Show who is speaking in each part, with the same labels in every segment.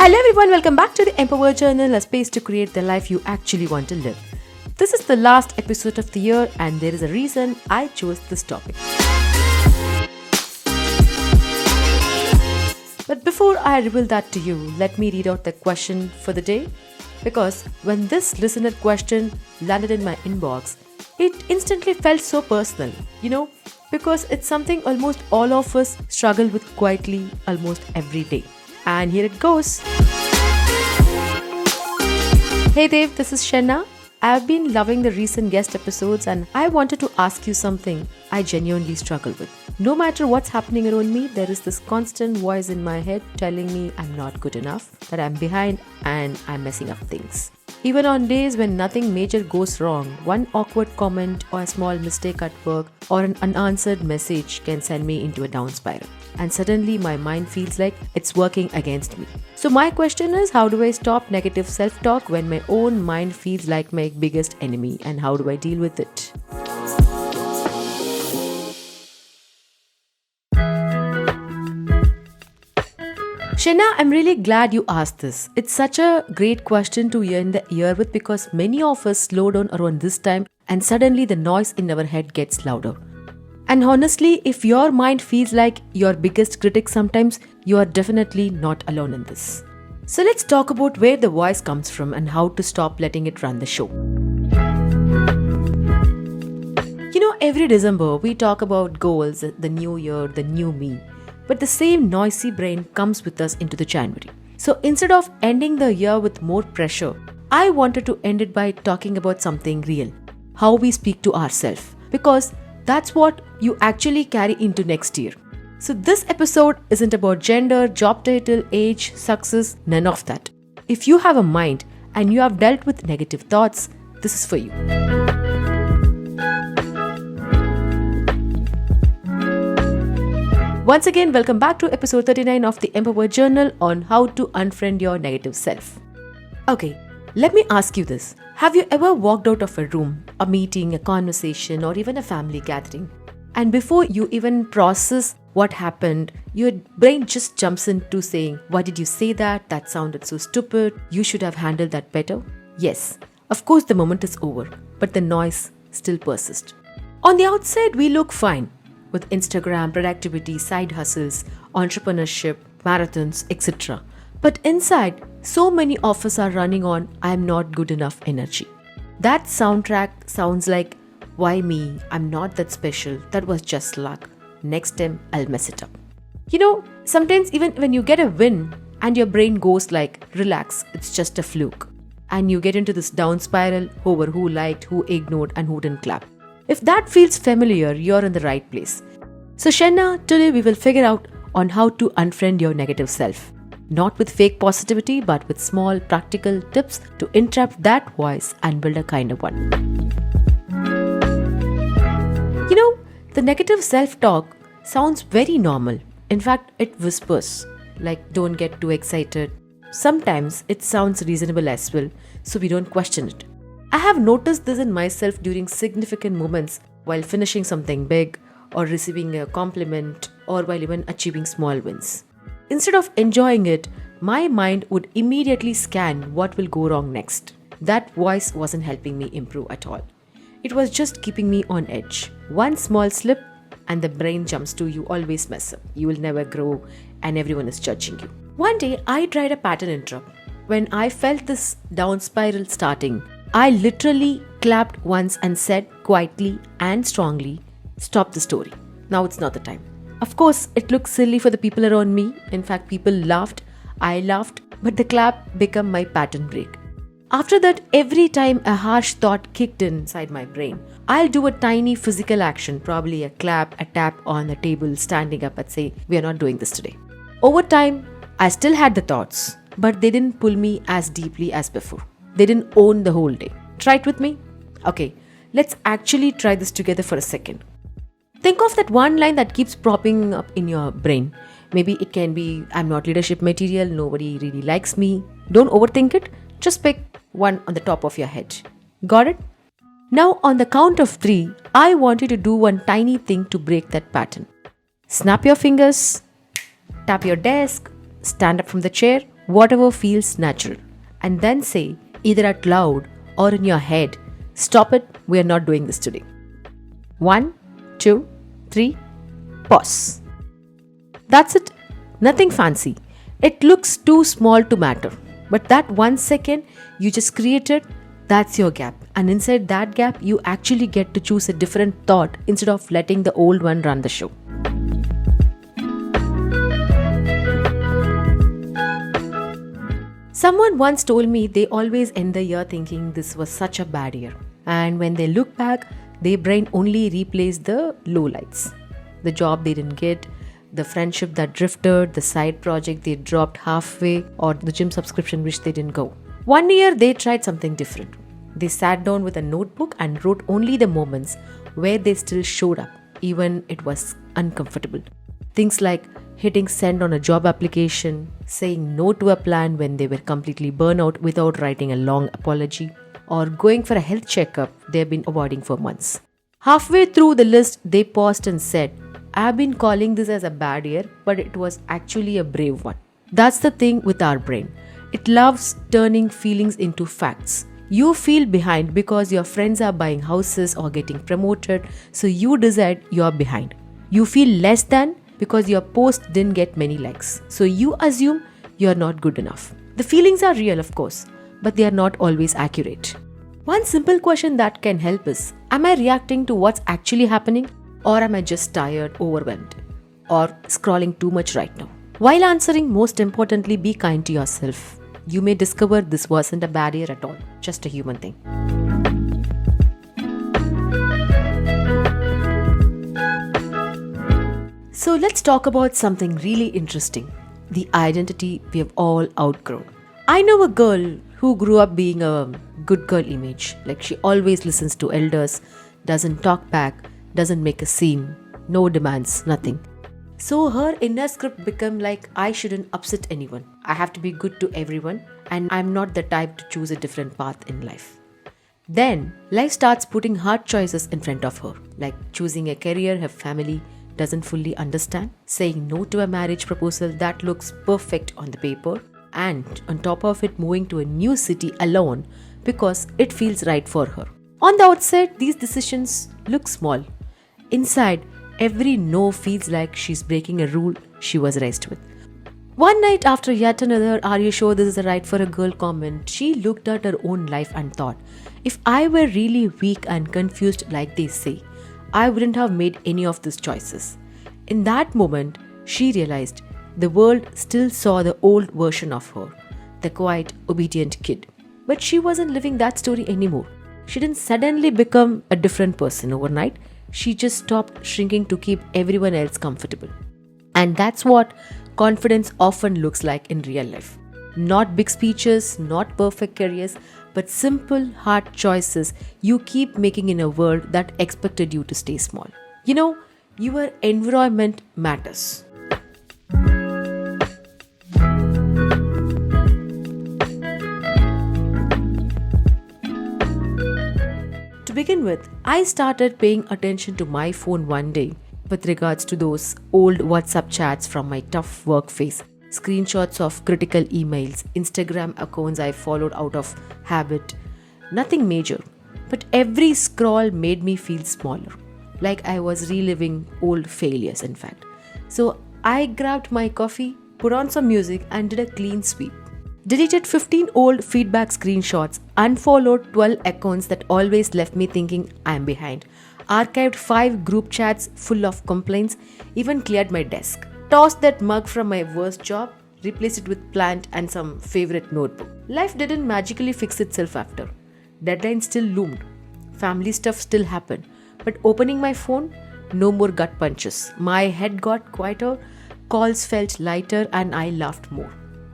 Speaker 1: Hello everyone, welcome back to the Empower Journal, a space to create the life you actually want to live. This is the last episode of the year and there is a reason I chose this topic. But before I reveal that to you, let me read out the question for the day. Because when this listener question landed in my inbox, it instantly felt so personal, because it's something almost all of us struggle with quietly almost every day. And here it goes. Hey Dev, this is Shenna. I have been loving the recent guest episodes and I wanted to ask you something I genuinely struggle with. No matter what's happening around me, there is this constant voice in my head telling me I'm not good enough, that I'm behind and I'm messing up things. Even on days when nothing major goes wrong, one awkward comment or a small mistake at work or an unanswered message can send me into a down spiral. And suddenly my mind feels like it's working against me. So my question is, how do I stop negative self-talk when my own mind feels like my biggest enemy, and how do I deal with it? Shenna, I'm really glad you asked this. It's such a great question to end the year with because many of us slow down around this time and suddenly the noise in our head gets louder. And honestly, if your mind feels like your biggest critic sometimes, you are definitely not alone in this. So let's talk about where the voice comes from and how to stop letting it run the show. Every December we talk about goals, the new year, the new me. But the same noisy brain comes with us into the January. So instead of ending the year with more pressure, I wanted to end it by talking about something real. How we speak to ourselves. Because that's what you actually carry into next year. So this episode isn't about gender, job title, age, success, none of that. If you have a mind and you have dealt with negative thoughts, this is for you. Once again, welcome back to episode 39 of the Empower Journal on how to unfriend your negative self. Okay, let me ask you this. Have you ever walked out of a room, a meeting, a conversation, or even a family gathering? And before you even process what happened, your brain just jumps into saying, why did you say that? That sounded so stupid. You should have handled that better. Yes, of course the moment is over, but the noise still persists. On the outside, we look fine with Instagram, productivity, side hustles, entrepreneurship, marathons, etc. But inside, so many of us are running on I'm not good enough energy. That soundtrack sounds like, why me? I'm not that special. That was just luck. Next time, I'll mess it up. Sometimes even when you get a win and your brain goes like, relax, it's just a fluke. And you get into this down spiral over who liked, who ignored, and who didn't clap. If that feels familiar, you're in the right place. So Shenna, today we will figure out on how to unfriend your negative self. Not with fake positivity, but with small practical tips to interrupt that voice and build a kinder one. The negative self-talk sounds very normal. In fact, it whispers, like don't get too excited. Sometimes it sounds reasonable as well, so we don't question it. I have noticed this in myself during significant moments while finishing something big or receiving a compliment or while even achieving small wins. Instead of enjoying it, my mind would immediately scan what will go wrong next. That voice wasn't helping me improve at all. It was just keeping me on edge. One small slip and the brain jumps to you always mess up. You will never grow and everyone is judging you. One day I tried a pattern interrupt. When I felt this down spiral starting, I literally clapped once and said quietly and strongly, stop the story. Now it's not the time. Of course, it looked silly for the people around me. In fact, people laughed. I laughed. But the clap became my pattern break. After that, every time a harsh thought kicked inside my brain, I'll do a tiny physical action, probably a clap, a tap on the table, standing up and say, we are not doing this today. Over time, I still had the thoughts, but they didn't pull me as deeply as before. They didn't own the whole day. Try it with me? Okay, let's actually try this together for a second. Think of that one line that keeps popping up in your brain. Maybe it can be, I'm not leadership material, nobody really likes me. Don't overthink it. Just pick one on the top of your head. Got it? Now on the count of 3, I want you to do one tiny thing to break that pattern. Snap your fingers, tap your desk, stand up from the chair, whatever feels natural, and then say, either out loud or in your head, stop it, we are not doing this today. 1, 2, 3, pause. That's it. Nothing fancy. It looks too small to matter. But that 1 second you just created, that's your gap. And inside that gap, you actually get to choose a different thought instead of letting the old one run the show. Someone once told me they always end the year thinking this was such a bad year. And when they look back, their brain only replays the lowlights. The job they didn't get, the friendship that drifted, the side project they dropped halfway, or the gym subscription which they didn't go. One year they tried something different. They sat down with a notebook and wrote only the moments where they still showed up, even it was uncomfortable. Things like hitting send on a job application, saying no to a plan when they were completely burnt out without writing a long apology, or going for a health checkup they've been avoiding for months. Halfway through the list, they paused and said, I've been calling this as a bad year, but it was actually a brave one. That's the thing with our brain. It loves turning feelings into facts. You feel behind because your friends are buying houses or getting promoted, so you decide you're behind. You feel less than because your post didn't get many likes, so you assume you're not good enough. The feelings are real, of course, but they are not always accurate. One simple question that can help is, am I reacting to what's actually happening, or am I just tired, overwhelmed, or scrolling too much right now? While answering, most importantly, be kind to yourself. You may discover this wasn't a bad year at all, just a human thing. So let's talk about something really interesting, the identity we have all outgrown. I know a girl who grew up being a good girl image, like she always listens to elders, doesn't talk back, doesn't make a scene, no demands, nothing. So her inner script became like, I shouldn't upset anyone. I have to be good to everyone, and I'm not the type to choose a different path in life. Then life starts putting hard choices in front of her, like choosing a career her family doesn't fully understand, saying no to a marriage proposal that looks perfect on the paper, and on top of it, moving to a new city alone because it feels right for her. On the outside, these decisions look small. Inside, every no feels like she's breaking a rule she was raised with. One night after yet another, are you sure this is the right for a girl comment, she looked at her own life and thought, if I were really weak and confused like they say, I wouldn't have made any of these choices. In that moment, she realized the world still saw the old version of her, the quiet, obedient kid. But she wasn't living that story anymore. She didn't suddenly become a different person overnight. She just stopped shrinking to keep everyone else comfortable. And that's what confidence often looks like in real life. Not big speeches, not perfect careers, but simple, hard choices you keep making in a world that expected you to stay small. You know, your environment matters. To begin with, I started paying attention to my phone one day with regards to those old WhatsApp chats from my tough work phase, screenshots of critical emails, Instagram accounts I followed out of habit. Nothing major, but every scroll made me feel smaller, like I was reliving old failures, in fact. So I grabbed my coffee, put on some music, and did a clean sweep. Deleted 15 old feedback screenshots, unfollowed 12 accounts that always left me thinking I'm behind, archived 5 group chats full of complaints, even cleared my desk, tossed that mug from my worst job, replaced it with plant and some favorite notebook. Life didn't magically fix itself after. Deadlines still loomed. Family stuff still happened. But opening my phone, no more gut punches. My head got quieter, calls felt lighter, and I laughed more.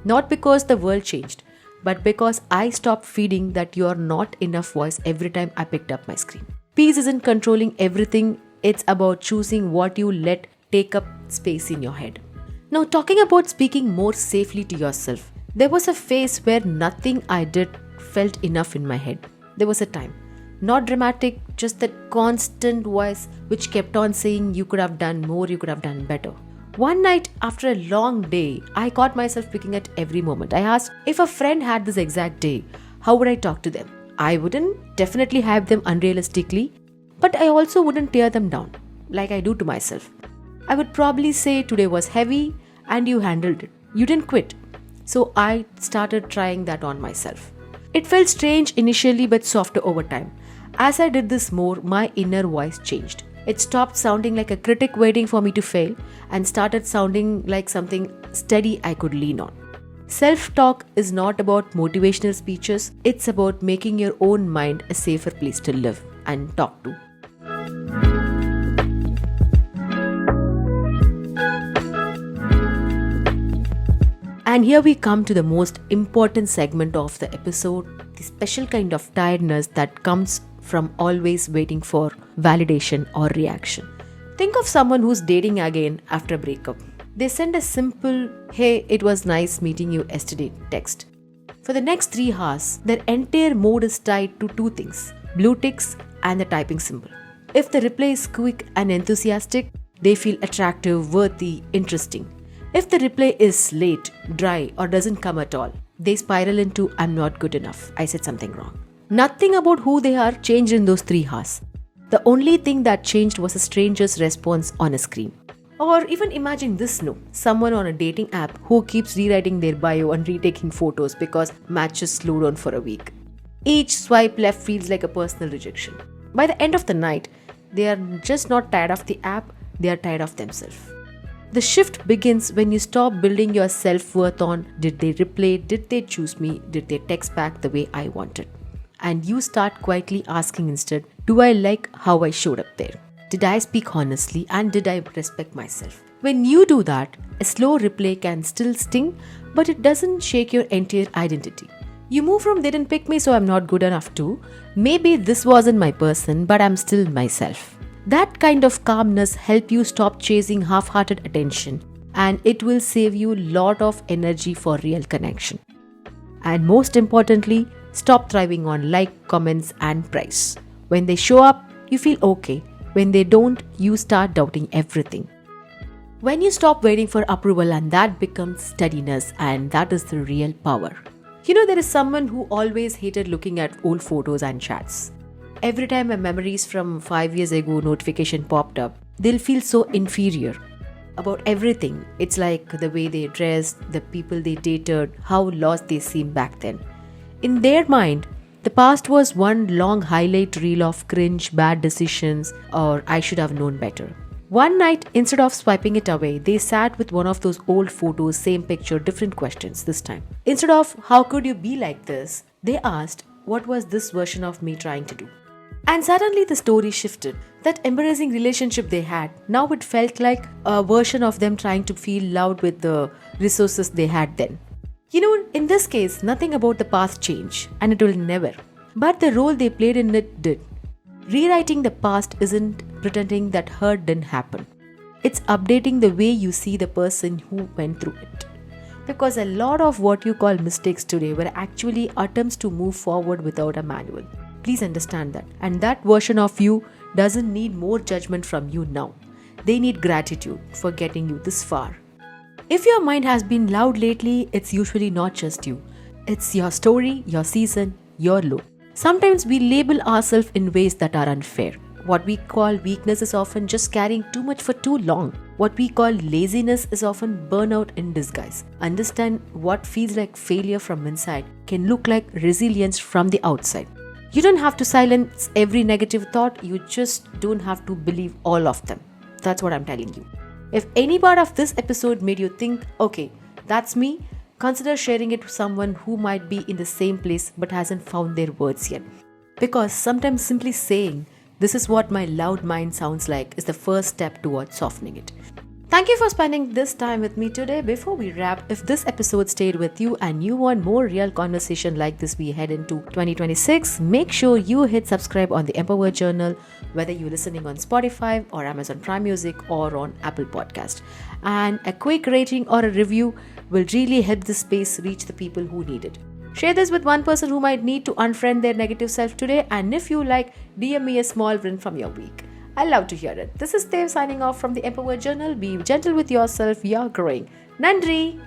Speaker 1: Not because the world changed, but because I stopped feeding that you're not enough voice every time I picked up my screen. Peace isn't controlling everything, it's about choosing what you let take up space in your head. Now, talking about speaking more safely to yourself, there was a phase where nothing I did felt enough in my head. There was a time. Not dramatic, just that constant voice which kept on saying you could have done more, you could have done better. One night after a long day, I caught myself picking at every moment. I asked if a friend had this exact day, how would I talk to them? I wouldn't definitely have them unrealistically, but I also wouldn't tear them down like I do to myself. I would probably say today was heavy and you handled it. You didn't quit. So I started trying that on myself. It felt strange initially but softer over time. As I did this more, my inner voice changed. It stopped sounding like a critic waiting for me to fail and started sounding like something steady I could lean on. Self-talk is not about motivational speeches, it's about making your own mind a safer place to live and talk to. And here we come to the most important segment of the episode, the special kind of tiredness that comes from always waiting for validation or reaction. Think of someone who's dating again after a breakup. They send a simple, "Hey, it was nice meeting you yesterday" text. For the next 3 hours, their entire mood is tied to 2 things, blue ticks and the typing symbol. If the reply is quick and enthusiastic, they feel attractive, worthy, interesting. If the reply is late, dry, or doesn't come at all, they spiral into "I'm not good enough, I said something wrong." Nothing about who they are changed in those 3 hours. The only thing that changed was a stranger's response on a screen. Or even imagine this someone on a dating app who keeps rewriting their bio and retaking photos because matches slowed down for a week. Each swipe left feels like a personal rejection. By the end of the night, they are just not tired of the app, they are tired of themselves. The shift begins when you stop building your self-worth on did they reply, did they choose me, did they text back the way I wanted. And you start quietly asking instead, do I like how I showed up there? Did I speak honestly and did I respect myself? When you do that, a slow reply can still sting, but it doesn't shake your entire identity. You move from "they didn't pick me so I'm not good enough" to "maybe this wasn't my person but I'm still myself." That kind of calmness helps you stop chasing half-hearted attention, and it will save you a lot of energy for real connection. And most importantly, stop thriving on like, comments and praise. When they show up, you feel okay. When they don't, you start doubting everything. When you stop waiting for approval, and that becomes steadiness, and that is the real power. There is someone who always hated looking at old photos and chats. Every time a memories from 5 years ago notification popped up, they'll feel so inferior about everything. It's like the way they dressed, the people they dated, how lost they seemed back then. In their mind, the past was one long highlight reel of cringe, bad decisions, or "I should have known better." One night, instead of swiping it away, they sat with one of those old photos, same picture, different questions this time. Instead of "how could you be like this?" they asked, "what was this version of me trying to do?" And suddenly the story shifted. That embarrassing relationship they had, now it felt like a version of them trying to feel loved with the resources they had then. In this case, nothing about the past changed, and it will never. But the role they played in it did. Rewriting the past isn't pretending that hurt didn't happen. It's updating the way you see the person who went through it. Because a lot of what you call mistakes today were actually attempts to move forward without a manual. Please understand that. And that version of you doesn't need more judgment from you now. They need gratitude for getting you this far. If your mind has been loud lately, it's usually not just you. It's your story, your season, your low. Sometimes we label ourselves in ways that are unfair. What we call weakness is often just carrying too much for too long. What we call laziness is often burnout in disguise. Understand what feels like failure from inside can look like resilience from the outside. You don't have to silence every negative thought, you just don't have to believe all of them. That's what I'm telling you. If any part of this episode made you think, okay, that's me, consider sharing it to someone who might be in the same place but hasn't found their words yet. Because sometimes simply saying, "this is what my loud mind sounds like," is the first step towards softening it. Thank you for spending this time with me today. Before we wrap, if this episode stayed with you and you want more real conversation like this we head into 2026, make sure you hit subscribe on the Empower Journal, whether you're listening on Spotify or Amazon Prime Music or on Apple Podcast. And a quick rating or a review will really help this space reach the people who need it. Share this with one person who might need to unfriend their negative self today, and if you like, DM me a small win from your week. I love to hear it. This is Dev signing off from the Empower Journal. Be gentle with yourself, you're growing. Nandri!